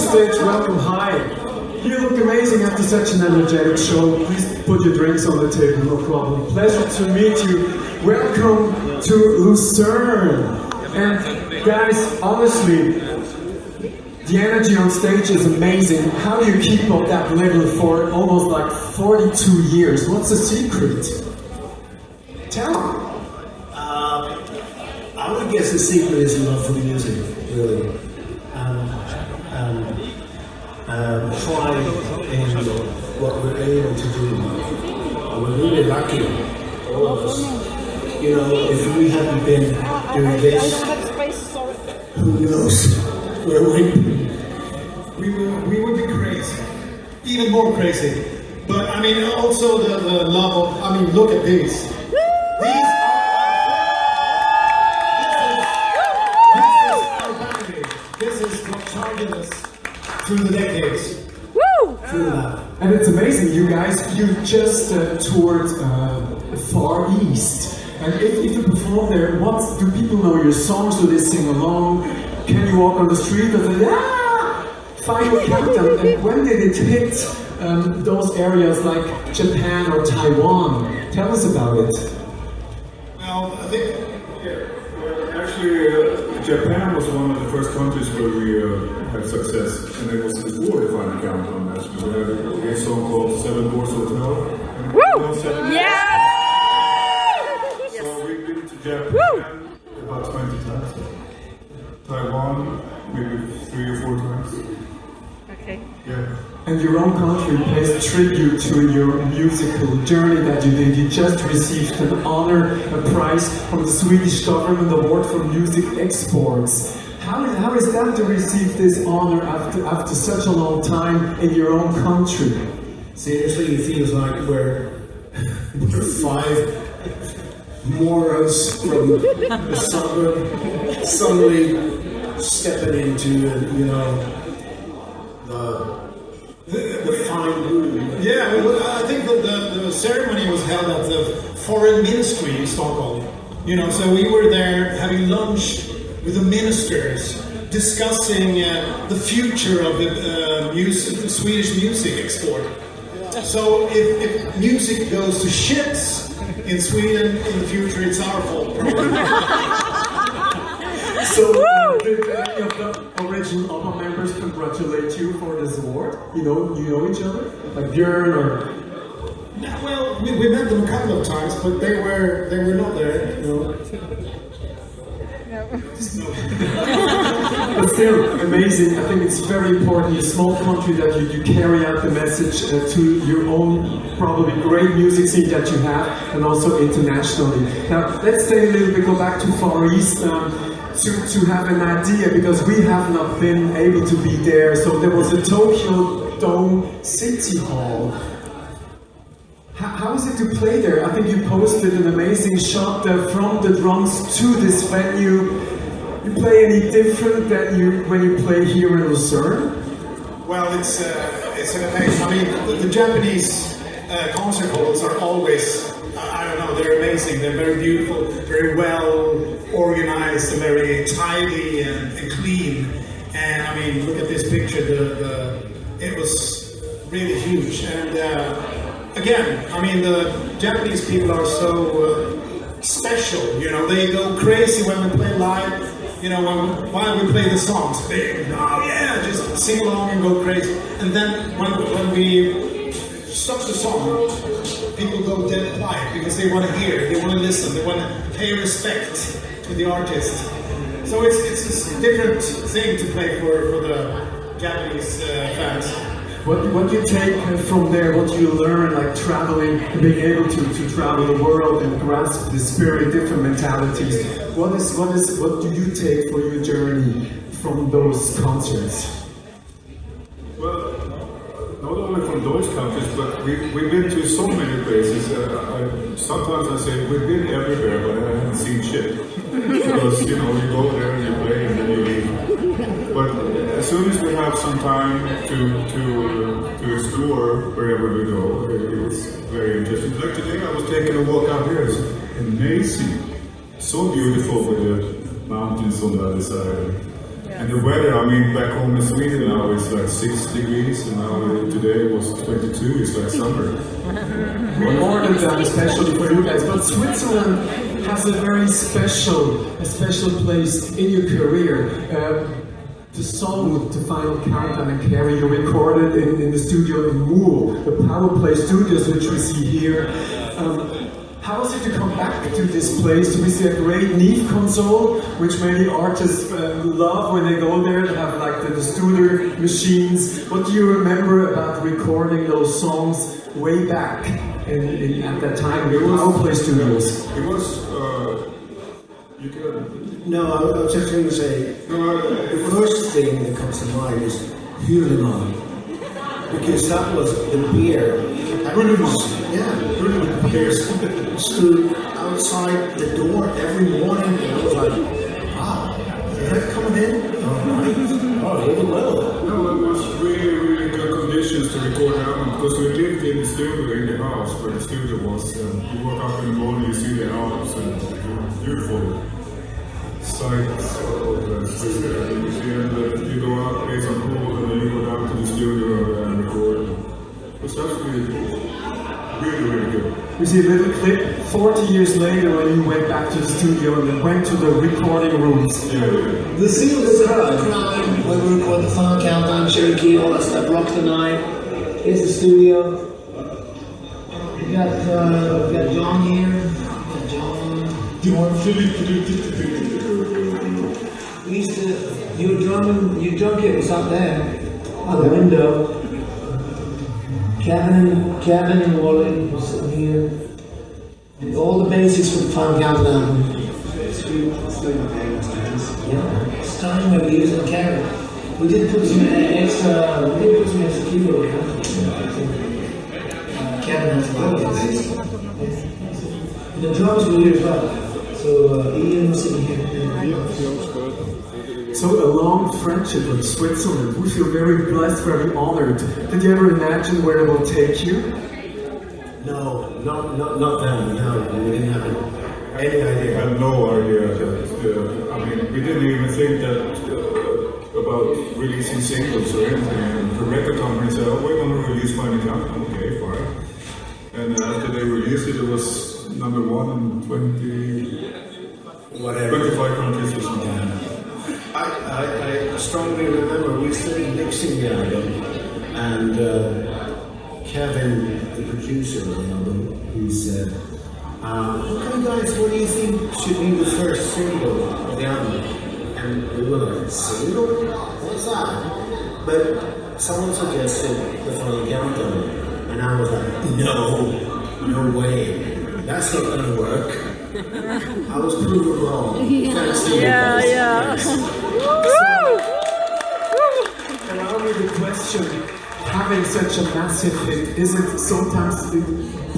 stage, welcome, hi. You look amazing after such an energetic show. Please put your drinks on the table, no problem. Pleasure to meet you. Welcome to Lucerne. And guys, honestly, the energy on stage is amazing. How do you keep up that level for almost like 42 years? What's the secret? Tell me. I would guess the secret is love for music, really. Pride in what we're able to do. We're really lucky, all of us. You know, if we hadn't been doing this, who knows where we'd be. We would be crazy, even more crazy. But I mean, also the love of, I mean, look at these. This is what targeted us through the decades. Woo! Through that. And it's amazing, you guys, you just toured Far East. And if you perform there, what do people know your songs? Do they sing along? Can you walk on the street and say, final countdown? And when did it hit those areas like Japan or Taiwan? Tell us about it. Well, I think actually, Japan was one of the first countries where we had success, and it was before the final countdown. Actually, we had a great song called Seven Doors Hotel. Woo! Yeah! So we've been to Japan about 20 times. Taiwan, maybe 3 or 4 times. Okay. Yeah. And your own country pays tribute to your musical journey that you did. You just received an honor, a prize from the Swedish government award for music exports. How is that to receive this honor after such a long time in your own country? Seriously, it feels like we're 5 morons from the suburb suddenly stepping into, you know, the fine room. yeah, well, I think the ceremony was held at the Foreign Ministry in Stockholm. You know, so we were there having lunch with the ministers, discussing the future of the Swedish music export. So if music goes to shits in Sweden in the future, it's our fault. So, did any of the original ABBA members congratulate you for this award? You know each other? Like Björn or... Well, we met them a couple of times, but they were not there. No. But still, amazing. I think it's very important, a small country, that you carry out the message to your own, probably great music scene that you have, and also internationally. Now, let's stay a little bit, go back to Far East, to have an idea, because we have not been able to be there. So there was a Tokyo Dome City Hall. How is it to play there? I think you posted an amazing shot from the drums to this venue. You play any different than when you play here in Lucerne? Well, it's an amazing. I mean, the Japanese concert halls are always, I don't know, they're amazing. They're very beautiful, very well organized, and very tidy and clean. And I mean, look at this picture. It was really huge. And again, I mean, the Japanese people are so special. You know, they go crazy when we play live. You know, while we play the songs, they just sing along and go crazy. And then when we stop the song, people go dead quiet because they want to hear, they want to listen, they want to pay respect to the artist. So it's a different thing to play for the Japanese fans. What you take from there, what you learn, like traveling, being able to travel the world and grasp this very different mentalities. What do you take for your journey from those concerts? Well, not only from those countries, but we've been to so many places. Sometimes I say we've been everywhere, but I haven't seen shit. Because, you know, you go there and you play and then you leave. But as soon as we have some time to explore wherever we go, it's very interesting. Like today, I was taking a walk out here. It's amazing. So beautiful with the mountains on the other side. And the weather, I mean, back home in Sweden now it's like 6 degrees, and now today it was 22, it's like summer. More than that, especially for you guys. But Switzerland has a very special place in your career. The song, The Final Countdown and Carrie, you recorded in the studio in Moule, the Power Play Studios, which we see here. How was it to come back to this place, to see a great Neve console, which many artists love when they go there, to have like the studio machines? What do you remember about recording those songs way back at that time in the Power Play Studios? It was, you can... No, I was just going to say, the first thing that comes to mind is Haugland, because that was the beer. Yeah, the beer stood outside the door every morning, and I was like, wow, is that coming in? All right. Oh, really well. No, it was really good conditions to record the album, because we lived in the studio in the house where the studio was. You walk up in the morning, you see the Alps, and beautiful sights of the city. And you go out, play some pool, and then you go down to the studio and record. It was actually really good. We see a little clip 40 years later when you went back to the studio and then went to the recording rooms. Yeah. The scene was crowd when we record the Final Countdown, Cherokee, all that stuff, Rock the Night. Here's the studio. We got John here. We used to, your drum kit was up there, on the window. Kevin and Wally was sitting here. And all the basics for the Final Countdown. Yeah, it's time when we used the carrot. We did put some extra keyboard. Kevin has a lot of this. The drums were here as well. So Ian was sitting here. So a long friendship with Switzerland. We feel very blessed, very honored. Did you ever imagine where it will take you? No, not then. No, we didn't have any idea. We had no idea. I mean, we didn't even think that about releasing singles or anything. And the record company said, "Oh, we're going to release Final Countdown." Okay, fine. And after they released it, it was number 1 in 25 countries or something. I strongly remember we started mixing the album, and Kevin, the producer of the album, he said, "Okay, guys, what do you think should be the first single of the album?" And we were like, "Single? What's that?" But someone suggested The Final Countdown, and I was like, "No way, that's not going to work." I was proven wrong. Thanks to you guys. Allow me the question, having such a massive hit, is it sometimes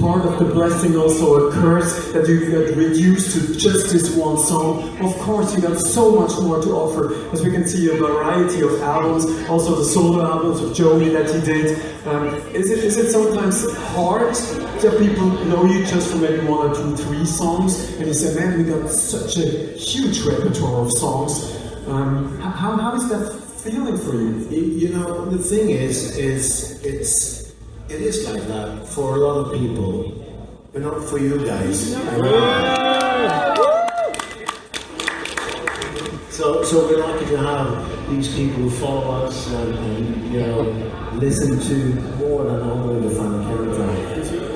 part of the blessing, also a curse, that you get reduced to just this one song? Of course, you have so much more to offer, as we can see a variety of albums, also the solo albums of Joey that he did. Is it sometimes hard that people know you just from maybe 1 or 2, 3 songs, and you say, "Man, we got such a huge repertoire of songs." How is that feeling for you? You know, the thing is it is like that for a lot of people, but not for you guys. So we're lucky to have these people who follow us and you know, listen to more than only the Final Countdown.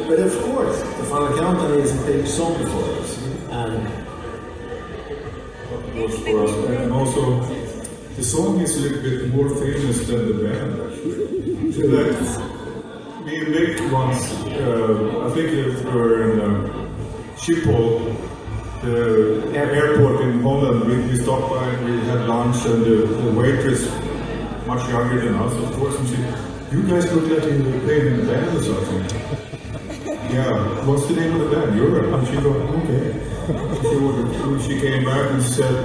But of course, the Final Countdown is a big song for us. And For us. And also, the song is a little bit more famous than the band, actually. Like, me and Nick once, I think we were in Schiphol, the airport in Holland. We stopped by and we had lunch, and the waitress, much younger than us, of course, and she said, "You guys look like you were playing in the band or something." "Yeah, what's the name of the band?" "Europe." And she goes, "Okay." She came back and said,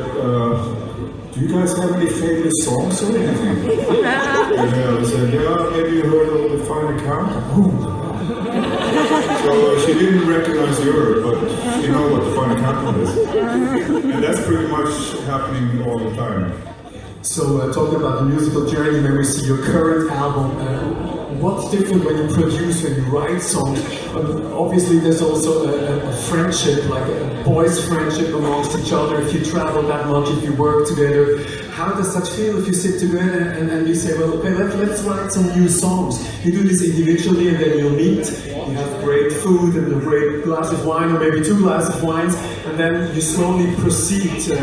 "Do you guys have any favorite songs or anything?" And I said, "Yeah, maybe you heard of The Final Countdown." So she didn't recognize Europe, but she knows what The Final Countdown is. And that's pretty much happening all the time. So talking about the musical journey, when we see your current album, what's different when you produce, when you write songs? Obviously there's also a friendship, like a boys' friendship amongst each other. If you travel that much, if you work together, how does that feel if you sit together and you say, well, okay, let's write some new songs? You do this individually and then you'll meet, you have great food and a great glass of wine or maybe 2 glasses of wines, and then you slowly proceed to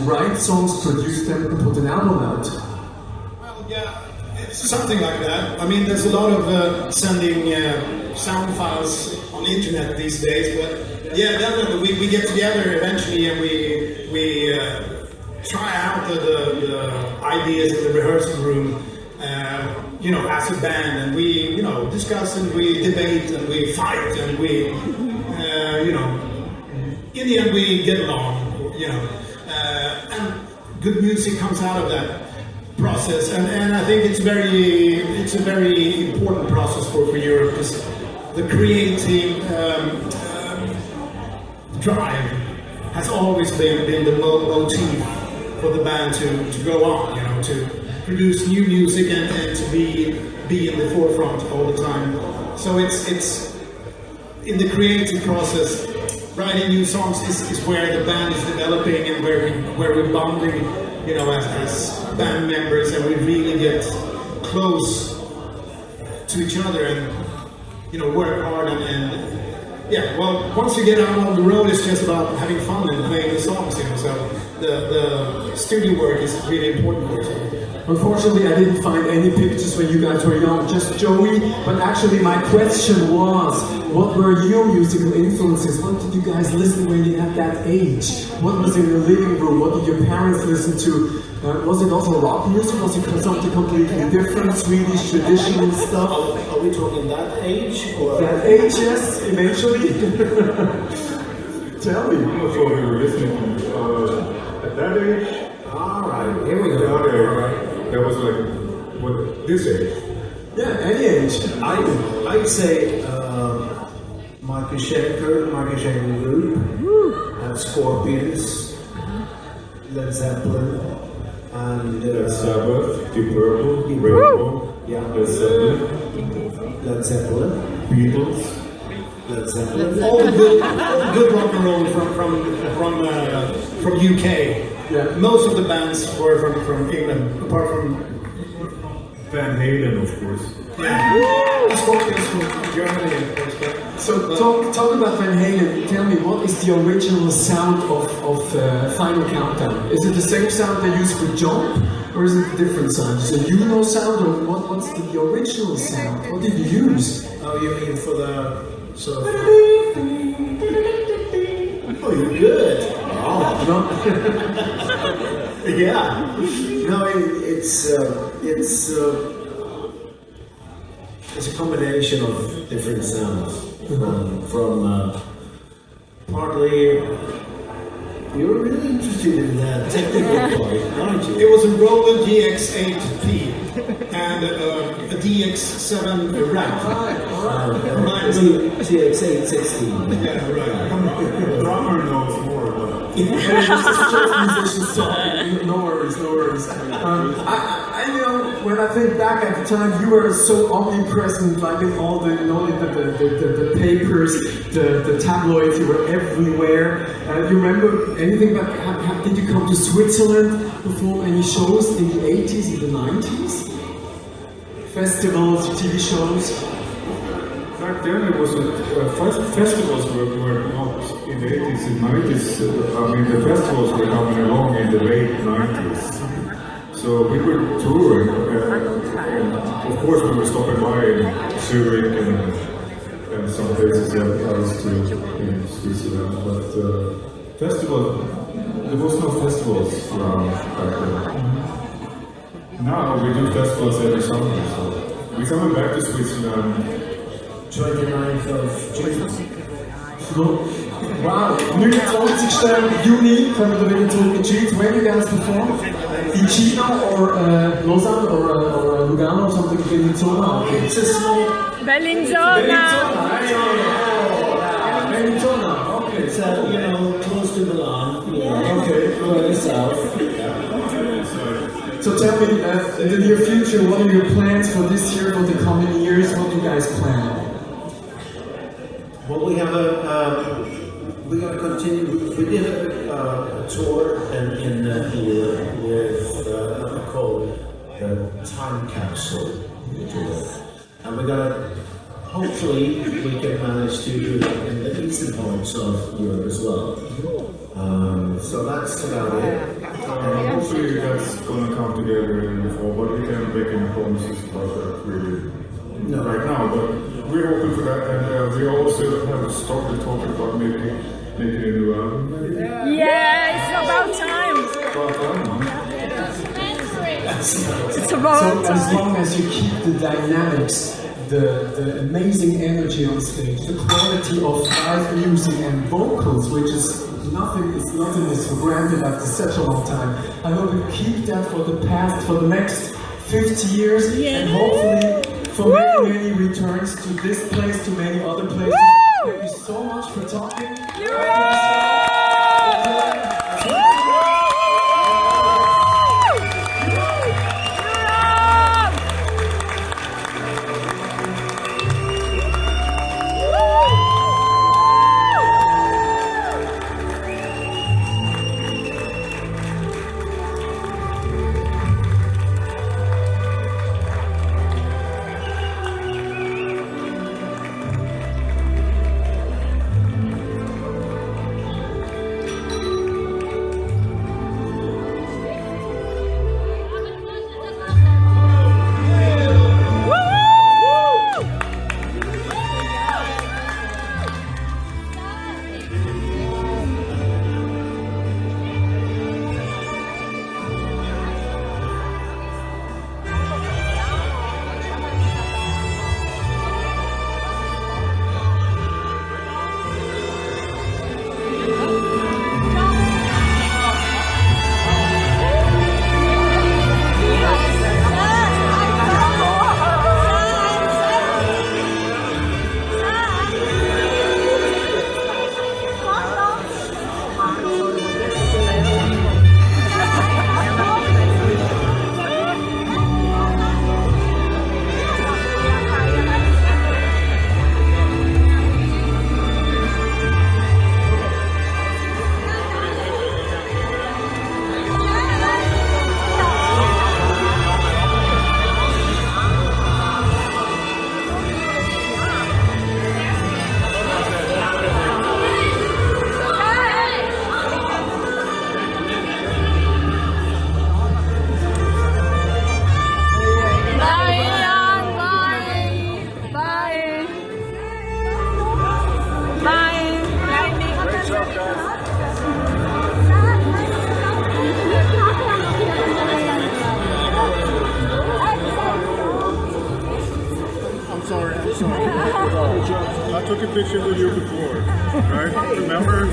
write songs, produce them and put an album out. Well, yeah, it's something like that. I mean, there's a lot of sending sound files on the internet these days, but yeah, definitely we get together eventually and we try out the ideas in the rehearsal room, you know, as a band, and we, you know, discuss and we debate and we fight and we, you know, in the end we get along, you know, and good music comes out of that process, and I think it's a very important process for Europe, because the creative drive has always been the motif for the band to go on, you know, to produce new music and to be in the forefront all the time. So it's in the creative process, writing new songs is where the band is developing and where we're bonding, you know, as band members, and we really get close to each other and, you know, work hard and yeah, well, once you get out on the road, it's just about having fun and playing the songs, you know, so the studio work is really important for us. Unfortunately, I didn't find any pictures when you guys were young, just Joey, but actually my question was, what were your musical influences? What did you guys listen when you had that age? What was in your living room? What did your parents listen to? Was it also rock music? Was it something completely different, Swedish traditional stuff? Are we talking that age? Or? That age, yes, eventually. Tell me. I'm not sure if you were listening at that age. Alright, here we go. That was like, what, this age? Yeah, any age. I'd say Michael Schenker Group, and Scorpions, Led Zeppelin, and Led Sabbath, Deep Purple, Rainbow, yeah, Led Zeppelin, Led Zeppelin, Beatles, Led Zeppelin. All the good rock and roll from UK. Yeah. Most of the bands were from England, apart from Van Halen, of course. yeah, Scorpions from Germany, of course. But, So talk about Van Halen. Tell me, what is the original sound of Final Countdown? Is it the same sound they use for Jump, or is it a different sound? Is it a Uno sound, or what's the original sound? What did you use? Oh, you mean for the sort of... Oh, you're good. Oh, No? yeah. No, it's a combination of different sounds from partly. You're really interested in that technical part, aren't you? it was a Roland GX8P and a DX7 rack. TX816. Yeah, right. The drummer knows more about it. This is just musicians talking. No worries. You know, when I think back at the time, you were so omnipresent, like in all the, you know, the papers, the tabloids, you were everywhere. You remember anything about, did you come to Switzerland, perform any shows in the 80s, in the 90s? Festivals, TV shows? Back then it was festivals were not in the 80s and 90s. I mean, the festivals were coming along in the late 90s. So we were touring, and of course we were stopping by in Zurich and some places else too in Switzerland. But there was no festivals around back then. Now we do festivals every summer, so we're coming back to Switzerland. 29th of June. Wow, 29. Juni kommen wir wieder zurück in Schweiz. When you guys perform? In China or Lausanne or Lugano or something in Zona? It's a small. Bellinzona. Bellinzona, okay. It's close to Milan. Okay, Further south. So So tell me, in the near future, what are your plans for this year, for the coming years? What do you guys plan? Well, we have we're going to continue. We did a tour in here with what we call the time capsule tour, and we're going to hopefully we can manage to do it in the eastern parts of Europe as well. So that's about it. Hopefully that's going to come together before, but we can't make any promises about that really right now. But we're hoping for that, and we also have started talking about maybe making a new album. Yeah, it's about time. It's about So as time. long as you keep the dynamics, the amazing energy on stage, the quality of live music and vocals, which is nothing is for granted after such a long time. I hope you keep that for the next 50 years, and hopefully for many returns to this place, to many other places. Woo! Thank you so much for talking. I took a picture with you before, right? Remember?